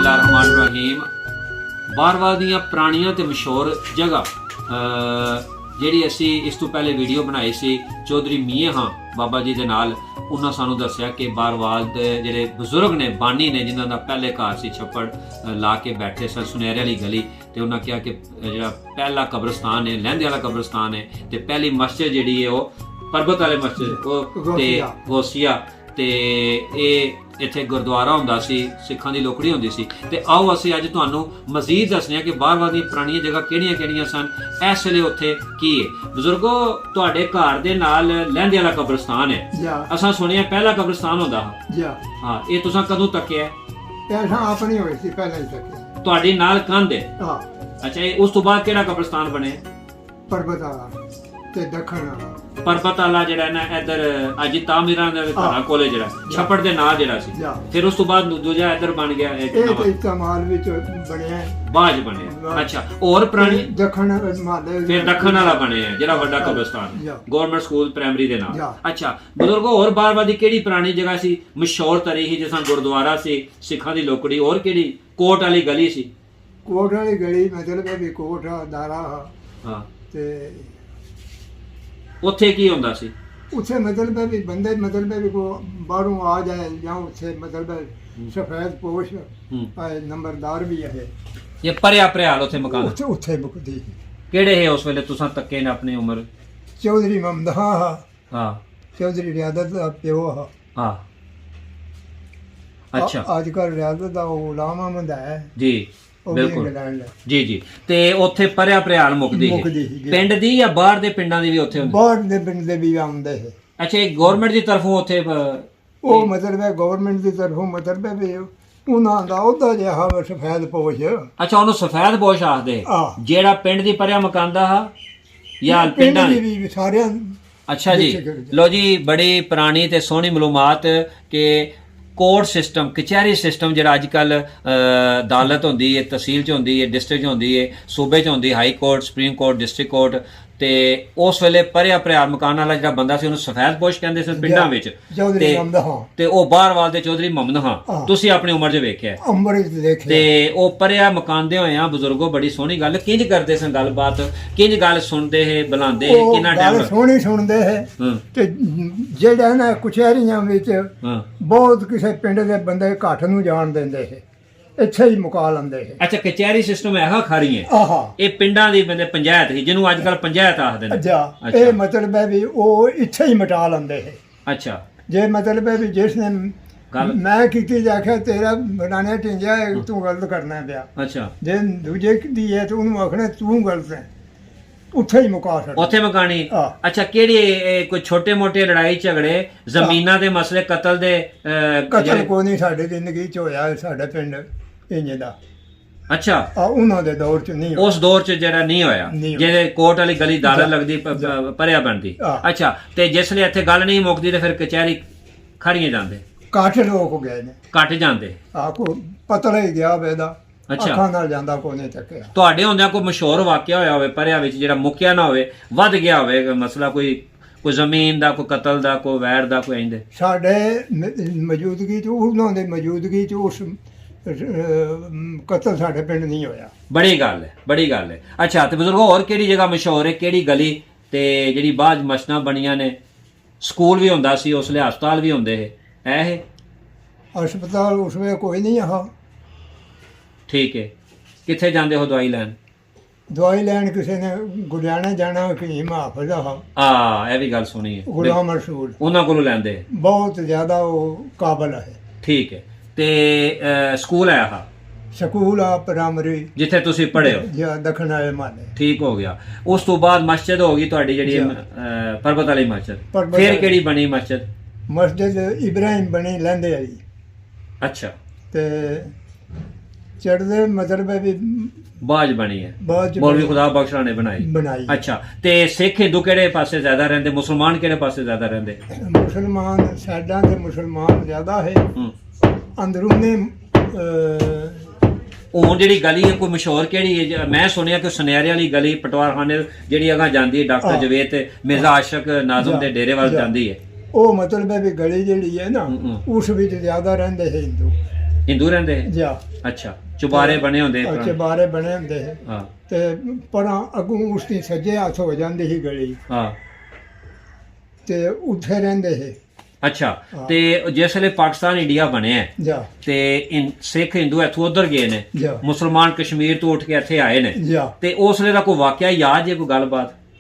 बिस्मिल्लाहिर्रहमानिर्रहीम। बारवाल ਦੀਆਂ ਪੁਰਾਣੀਆਂ ਤੇ ਮਸ਼ਹੂਰ ਜਗ੍ਹਾ ਜਿਹੜੀ ਅਸੀਂ ਇਸ ਤੋਂ ਪਹਿਲੇ ਵੀਡੀਓ ਬਣਾਈ ਸੀ ਚੌਧਰੀ ਮੀਆਂ ਹਾਂ ਬਾਬਾ ਜੀ ਦੇ ਨਾਲ, ਉਹਨਾਂ ਸਾਨੂੰ ਦੱਸਿਆ ਕਿ ਬਾਰਵਾਲ ਦੇ ਜਿਹੜੇ ਬਜ਼ੁਰਗ ਨੇ, ਬਾਨੀ ਨੇ, ਜਿਨ੍ਹਾਂ ਦਾ ਪਹਿਲੇ ਘਰ ਸੀ ਛੱਪੜ ਲਾ ਕੇ ਬੈਠੇ ਸਨ ਸੁਨਹਿਰੇ ਵਾਲੀ ਗਲੀ, ਤੇ ਉਹਨਾਂ ਕਿਹਾ ਕਿ ਜਿਹੜਾ ਪਹਿਲਾ ਕਬਰਸਤਾਨ ਹੈ ਲਹਿੰਦੇ ਵਾਲਾ ਕਬਰਸਤਾਨ ਹੈ, ਤੇ ਪਹਿਲੀ ਮਸਜਿਦ ਜਿਹੜੀ ਹੈ ਉਹ ਪਰਬਤ ਵਾਲੇ ਮਸਜਿਦ ਉਹ ਤੇ ਗੋਸੀਆ, ਤੇ ਇਹ ਇੱਥੇ ਗੁਰਦੁਆਰਾ ਹੁੰਦਾ ਸੀ, ਸਿੱਖਾਂ ਦੀ ਲੋਕੜੀ ਹੁੰਦੀ ਸੀ। ਤੇ ਆਓ ਅਸੀਂ ਅੱਜ ਤੁਹਾਨੂੰ ਮਜ਼ੀਦ ਦੱਸਦੇ ਹਾਂ ਕਿ ਬਾਰਵਾਲ ਦੀਆਂ ਪੁਰਾਣੀਆਂ ਜਗ੍ਹਾ ਕਿਹੜੀਆਂ ਸਨ, ਇਸ ਵੇਲੇ ਉੱਥੇ ਕੀ ਹੈ। ਬਜ਼ੁਰਗੋ, ਤੁਹਾਡੇ ਘਰ ਦੇ ਨਾਲ ਲਹਿੰਦੇ ਵਾਲਾ ਕਬਰਸਤਾਨ ਹੈ, ਅਸਾਂ ਸੁਣਿਆ ਪਹਿਲਾ ਕਬਰਸਤਾਨ ਹੁੰਦਾ ਹਾਂ, ਇਹ ਤੁਸੀਂ ਕਦੋਂ ਤੱਕਿਆ? ਆਪਣੀ ਹੋਈ ਸੀ ਪਹਿਲਾਂ ਹੀ ਤੱਕਿਆ। ਤੁਹਾਡੀ ਨਾਲ ਕੰਧ ਹੈ? ਅੱਛਾ, ਇਹ ਉਸ ਤੋਂ ਬਾਅਦ ਕਿਹੜਾ ਕਬਰਸਤਾਨ ਬਣਿਆ? ਪਰਬਤ ਵਾਲਾ ਤੇ ਦੱਖਣ ਵਾਲਾ। ਪਰਬਤ ਵਾਲਾ ਜਿਹੜਾ ਨਾ ਇੱਧਰ ਅਜੀ ਤਾਮੀਰਾਂ ਦੇ ਘਰਾਂ ਕੋਲੇ ਜਿਹੜਾ ਛੱਪੜ ਦੇ ਨਾਲ ਜਿਹੜਾ ਸੀ, ਫਿਰ ਉਸ ਤੋਂ ਬਾਅਦ ਦੂਜਾ ਇੱਧਰ ਬਣ ਗਿਆ, ਇਹ ਤੇ ਇਸਤਮਾਲ ਵਿੱਚ ਬਣਿਆ ਬਾਜ ਬਣਿਆ। ਅੱਛਾ, ਹੋਰ ਪੁਰਾਣੀ ਦੱਖਣ ਮਾਲੇ ਫਿਰ ਦੱਖਣ ਵਾਲਾ ਬਣਿਆ ਜਿਹੜਾ ਵੱਡਾ ਕਬਰਸਤਾਨ ਗਵਰਨਮੈਂਟ ਸਕੂਲ ਪ੍ਰਾਇਮਰੀ ਦੇ ਨਾਲ। ਅੱਛਾ ਬਜ਼ੁਰਗੋ, ਹੋਰ ਬਾਰਵਾਲ ਦੀ ਕਿਹੜੀ ਪੁਰਾਣੀ ਜਗ੍ਹਾ ਸੀ ਮਸ਼ਹੂਰ ਤਰੀਹੀ, ਜਿਸ ਤਰ੍ਹਾਂ ਗੁਰਦੁਆਰਾ ਸੀ, ਸਿੱਖਾਂ ਦੀ ਲੋਕੜੀ, ਹੋਰ ਕਿਹੜੀ? ਕੋਟ ਵਾਲੀ ਗਲੀ ਸੀ? ਕੋਟ ਵਾਲੀ ਗਲੀ ਮਤਲਬ ਵੀ ਕੋਟ ਦਾਰਾ ਹਾਂ, ਤੇ ਉੱਥੇ ਕੀ ਹੁੰਦਾ ਸੀ? ਉੱਥੇ ਮਤਲਬ ਵੀ ਬੰਦੇ ਮਤਲਬ ਵੀ ਕੋ ਬਾਹਰੋਂ ਆ ਜਾਏ ਜਾਂ ਉੱਥੇ ਮਤਲਬ ਸਫੈਦ ਪੋਸ਼ ਨੰਬਰਦਾਰ ਵੀ ਹੈ। ਇਹ ਪਰਿਆ ਪ੍ਰਿਆਲ ਉੱਥੇ ਮਕਾਨ ਉੱਥੇ ਮੁਕਦੀ ਕਿਹੜੇ ਹੈ ਉਸ ਵੇਲੇ ਤੁਸੀਂ ਤੱਕੇ ਨੇ ਆਪਣੀ ਉਮਰ? ਚੌਧਰੀ ਮਮਦਾ ਹਾਂ, ਚੌਧਰੀ ਰਿਆਦਤ ਦਾ ਪਿਓ ਹਾਂ। ਅੱਛਾ, ਅੱਜ ਕੱਲ ਰਿਆਦਤ ਦਾ ਉਹ ਗੁਲਾਮ ਅਹਿਮਦ ਹੈ ਜੀ, ਬਿਲਕੁਲ ਜੀ ਜੀ। ਤੇ ਉੱਥੇ ਪਰਿਆ ਪ੍ਰਿਆਲ ਮੁਕਦੀ ਪਿੰਡ ਦੀ ਜਾਂ ਬਾਹਰ ਦੇ ਪਿੰਡਾਂ ਦੀ ਵੀ ਉੱਥੇ ਹੁੰਦੀ? ਬਾਹਰ ਦੇ ਪਿੰਡ ਦੇ ਵੀ ਆਉਂਦੇ ਹੈ। ਅੱਛਾ, ਇਹ ਗਵਰਨਮੈਂਟ ਦੀ ਤਰਫੋਂ ਉੱਥੇ ਉਹ ਮਤਲਬ ਹੈ ਗਵਰਨਮੈਂਟ ਦੀ ਤਰਫੋਂ ਮਤਲਬ ਹੈ ਵੀ ਉਹਨਾਂ ਦਾ ਉਹਦਾ ਜਿਹਾ ਸਫੈਦ ਪੋਸ਼। ਅੱਛਾ, ਉਹਨੂੰ ਸਫੈਦ ਪੋਸ਼ ਆਖਦੇ ਜਿਹੜਾ ਪਿੰਡ ਦੀ ਪਰਿਆ ਮਕਾਨਦਾ ਹਾ ਜਾਂ ਪਿੰਡਾਂ ਦੀ ਵੀ ਸਾਰਿਆਂ? ਅੱਛਾ ਜੀ, ਲੋ ਜੀ, ਬੜੀ ਪੁਰਾਣੀ ਤੇ ਸੋਹਣੀ ਮਾਲੂਮਾਤ ਕਿ ਕੋਰਟ ਸਿਸਟਮ, ਕਚਹਿਰੀ ਸਿਸਟਮ ਜਿਹੜਾ ਅੱਜ ਕੱਲ੍ਹ ਅਦਾਲਤ ਹੁੰਦੀ ਹੈ, ਤਹਿਸੀਲ 'ਚ ਹੁੰਦੀ ਹੈ, ਡਿਸਟ੍ਰਿਕਟ 'ਚ ਹੁੰਦੀ ਹੈ, ਸੂਬੇ 'ਚ ਹੁੰਦੀ, high court, supreme court, district court, ਤੇ ਉਸ ਵੇਲੇ ਪਰਿਆ ਪ੍ਰਿਆਲ ਮਕਾਨ ਵਾਲਾ ਜਿਹੜਾ ਬੰਦਾ ਸੀ ਉਹਨੂੰ ਸਫੈਦ ਪੋਸ਼ ਕਹਿੰਦੇ ਸੀ ਪਿੰਡਾਂ ਵਿੱਚ, ਤੇ ਉਹ ਬਾਰਵਾਲ ਦੇ ਚੌਧਰੀ ਮੁਹੰਮਦ ਹਾਂ ਤੁਸੀਂ ਆਪਣੀ ਉਮਰ 'ਚ ਵੇਖਿਆ ਤੇ ਉਹ ਪਰਿਆ ਮਕਾਨਦੇ ਹੋਏ ਆ। ਬਜ਼ੁਰਗੋ, ਬੜੀ ਸੋਹਣੀ ਗੱਲ, ਕਿੰਜ ਕਰਦੇ ਸਨ ਗੱਲਬਾਤ, ਕਿੰਜ ਗੱਲ ਸੁਣਦੇ ਹੈ, ਬੁਲਾਉਂਦੇ ਹੈ, ਕਿੰਨਾ ਟਾਈਮ ਸੋਹਣੀ ਸੁਣਦੇ ਹੈ। ਤੇ ਜਿਹੜਾ ਨਾ ਕਚਹਿਰੀਆਂ ਵਿੱਚ ਬਹੁਤ ਕਿਸੇ ਪਿੰਡ ਦੇ ਬੰਦੇ ਘੱਟ ਨੂੰ ਜਾਣ ਦਿੰਦੇ ਹੈ, ਇੱਥੇ ਹੀ ਮੁਕਾ ਲੈਂਦੇ ਹੈ। ਅੱਛਾ, ਕਚਹਿਰੀ ਸਿਸਟਮ ਹੈਗਾ ਖਾਰੀ ਹੈ, ਇਹ ਪਿੰਡਾਂ ਦੀ ਬੰਦੇ ਪੰਚਾਇਤ ਹੀ, ਜਿਹਨੂੰ ਅੱਜ ਕੱਲ ਪੰਚਾਇਤ ਆਖਦੇ ਨੇ। ਇਹ ਮਤਲਬ ਹੈ ਵੀ ਉਹ ਇੱਥੇ ਹੀ ਮਿਟਾ ਲੈਂਦੇ ਹੈ। ਅੱਛਾ, ਜੇ ਮਤਲਬ ਹੈ ਵੀ ਜਿਸ ਨੇ ਮੈਂ ਕੀਤੀ ਜਾਖਿਆ ਤੇਰਾ ਬਣਾਣੇ ਢਿੰਜਿਆ ਤੂੰ ਗਲਤ ਕਰਨਾ ਪਿਆ। ਅੱਛਾ, ਜੇ ਦੂਜੇ ਦੀ ਹੈ ਤਾਂ ਉਹਨੂੰ ਆਖਣਾ ਤੂੰ ਗਲਤ ਹੈ, ਉੱਥੇ ਹੀ ਮੁਕਾ ਛੱਡ, ਉੱਥੇ ਮਕਾਣੀ। ਅੱਛਾ, ਕਿਹੜੀ ਕੋਈ ਛੋਟੇ ਮੋਟੇ ਲੜਾਈ ਝਗੜੇ, ਜ਼ਮੀਨਾਂ ਦੇ ਮਸਲੇ, ਕਤਲ ਦੇ? ਕਤਲ ਕੋਈ ਨਹੀਂ ਸਾਡੀ ਜ਼ਿੰਦਗੀ 'ਚ ਹੋਇਆ ਸਾਡਾ ਪਿੰਡ ਇੰਜ ਦਾ। ਅੱਛਾ, ਉਹਨਾਂ ਦੇ ਦੌਰ 'ਚ ਨਹੀਂ, ਉਸ ਦੌਰ 'ਚ ਜਿਹੜਾ ਨਹੀਂ ਹੋਇਆ, ਜਿਹੜੇ ਕੋਰਟ ਵਾਲੀ ਗਲੀ ਦਾਲ ਲੱਗਦੀ ਪਰਿਆ ਬਣਦੀ। ਅੱਛਾ, ਤੇ ਜਿਸ ਲਈ ਇੱਥੇ ਗੱਲ ਨਹੀਂ ਮੁੱਕਦੀ ਤੇ ਫਿਰ ਕਚਹਿਰੀ ਖੜੀਆਂ ਜਾਂਦੇ, ਕੱਟ ਲੋਕ ਗਏ ਨੇ, ਕੱਟ ਜਾਂਦੇ। ਕੋ ਪਤਲਾ ਹੀ ਗਿਆ ਵੇਦਾ, ਅੱਖਾਂ ਨਾਲ ਜਾਂਦਾ ਕੋਈ ਨਹੀਂ ਚੱਕਿਆ। ਤੁਹਾਡੇ ਹੁੰਦਿਆਂ ਕੋਈ ਮਸ਼ਹੂਰ ਵਾਕਿਆ ਹੋਇਆ ਹੋਵੇ ਪਰਿਆ ਵਿੱਚ ਜਿਹੜਾ ਮੁੱਕਿਆ ਨਾ ਹੋਵੇ, ਵੱਧ ਗਿਆ ਹੋਵੇ ਮਸਲਾ, ਕੋਈ ਜ਼ਮੀਨ ਦਾ, ਕੋਈ ਕਤਲ ਦਾ, ਕੋਈ ਵੈਰ ਦਾ, ਕੋਈ ਇੰਦੇ? ਸਾਡੇ ਮੌਜੂਦਗੀ 'ਚ, ਉਹਨਾਂ ਦੀ ਮੌਜੂਦਗੀ 'ਚ ਉਸ ਕਤਲ ਸਾਡੇ ਪਿੰਡ ਨਹੀਂ ਹੋਇਆ। ਬੜੀ ਗੱਲ ਹੈ, ਬੜੀ ਗੱਲ ਹੈ। ਅੱਛਾ, ਤੇ ਬਜ਼ੁਰਗੋ, ਹੋਰ ਕਿਹੜੀ ਜਗ੍ਹਾ ਮਸ਼ਹੂਰ ਹੈ, ਕਿਹੜੀ ਗਲੀ ਤੇ ਜਿਹੜੀ ਬਾਅਦ ਮਸਜਿਦਾਂ ਬਣੀਆਂ ਨੇ, ਸਕੂਲ ਵੀ ਹੁੰਦਾ ਸੀ ਉਸ ਵੇਲੇ, ਹਸਪਤਾਲ ਵੀ ਹੁੰਦੇ ਹੈ? ਇਹ ਹਸਪਤਾਲ ਉਸ ਵੇਲੇ ਕੋਈ ਨਹੀਂ ਆ। ਠੀਕ ਹੈ, ਕਿੱਥੇ ਜਾਂਦੇ ਹੋ ਦਵਾਈ ਲੈਣ? ਦਵਾਈ ਲੈਣ ਕਿਸੇ ਨੇ ਗੁਰਜਾਣਾ ਜਾਣਾ, ਹਕੀਮ ਹਾਫਿਜ਼ ਇਹ ਵੀ ਗੱਲ ਸੁਣੀ ਹੈ, ਗੁਲਾਮ ਰਸੂਲ, ਉਹਨਾਂ ਕੋਲੋਂ ਲੈਂਦੇ ਬਹੁਤ ਜ਼ਿਆਦਾ ਉਹ ਕਾਬਲ ਹੈ। ਠੀਕ ਹੈ, ਤੇ ਸਕੂਲ ਹੈ ਸਕੂਲ ਆ ਪ੍ਰਾਇਮਰੀ ਜਿੱਥੇ ਤੁਸੀਂ ਪੜ੍ਹੇ ਹੋ? ਦੱਖਣ ਵਾਲੇ ਮਾਲੇ। ਠੀਕ ਹੋ ਗਿਆ। ਉਸ ਤੋਂ ਬਾਅਦ ਮਸਜਿਦ ਹੋ ਗਈ ਤੁਹਾਡੀ ਜਿਹੜੀ ਪਰਬਤ ਵਾਲੀ ਮਸਜਿਦ, ਫਿਰ ਕਿਹੜੀ ਬਣੀ ਮਸਜਿਦ? ਮਸਜਿਦ ਇਬਰਾਹਿਮ ਬਣੀ ਲਹਿੰਦੇ ਵਾਲੀ। ਅੱਛਾ, ਤੇ ਚੜ੍ਹਦੇ ਮਤਲਬ ਵੀ ਬਾਜ ਬਣੀ ਹੈ, ਮੌਲਵੀ ਖੁਦਾ ਬਖਸ਼ਾ ਨੇ ਬਣਾਈ। ਅੱਛਾ, ਤੇ ਸਿੱਖ ਹਿੰਦੂ ਕਿਹੜੇ ਪਾਸੇ ਜ਼ਿਆਦਾ ਰਹਿੰਦੇ, ਮੁਸਲਮਾਨ ਕਿਹੜੇ ਪਾਸੇ ਜ਼ਿਆਦਾ ਰਹਿੰਦੇ? ਮੁਸਲਮਾਨ ਸਾਡਾ ਤੇ ਮੁਸਲਮਾਨ ਜ਼ਿਆਦਾ ਹੈ। ਅੰਦਰੂਨੀ ਹੁਣ ਜਿਹੜੀ ਗਲੀ ਹੈ ਕੋਈ ਮਸ਼ਹੂਰ ਕਿਹੜੀ ਹੈ? ਮੈਂ ਸੁਣਿਆ ਕਿ ਸੁਨਿਆਰੇ ਵਾਲੀ ਗਲੀ ਪਟਵਾਰਖਾਨੇ ਜਿਹੜੀ ਅਗਾਂ ਜਾਂਦੀ ਹੈ ਡਾਕਟਰ ਜਵੇਦ ਤੇ ਮਿਰਜ਼ਾ ਆਸ਼ਕ ਨਾਜ਼ਮ ਦੇ ਡੇਰੇ ਵੱਲ ਜਾਂਦੀ ਹੈ, ਉਹ ਮਤਲਬ ਹੈ ਵੀ ਗਲੀ ਜਿਹੜੀ ਹੈ ਨਾ ਉਸ ਵਿੱਚ ਜ਼ਿਆਦਾ ਰਹਿੰਦੇ ਹੈ ਹਿੰਦੂ। ਹਿੰਦੂ ਰਹਿੰਦੇ ਜਾ ਅੱਛਾ ਚੁਬਾਰੇ ਬਣੇ ਹੁੰਦੇ ਚੁਬਾਰੇ ਬਣੇ ਹੁੰਦੇ ਸੀ ਹਾਂ ਤੇ ਪਰਾਂ ਅੱਗੋਂ ਉਸਦੀ ਸੱਜੇ ਹੱਥ ਹੋ ਜਾਂਦੀ ਸੀ ਗਲੀ ਹਾਂ ਤੇ ਉੱਥੇ ਰਹਿੰਦੇ ਸੀ ਅੱਛਾ ਤੇ ਜਿਸ ਵੇਲੇ ਪਾਕਿਸਤਾਨ ਇੰਡੀਆ ਬਣਿਆ ਜਾ ਤੇ ਸਿੱਖ ਹਿੰਦੂ ਇੱਥੋਂ ਉਧਰ ਗਏ ਨੇ ਜਾ ਮੁਸਲਮਾਨ ਕਸ਼ਮੀਰ ਤੋਂ ਉੱਠ ਕੇ ਇੱਥੇ ਆਏ ਨੇ ਜਾ ਤੇ ਉਸ ਵੇਲੇ ਦਾ ਕੋਈ ਵਾਕਿਆ ਯਾਦ ਜੇ ਕੋਈ ਗੱਲਬਾਤ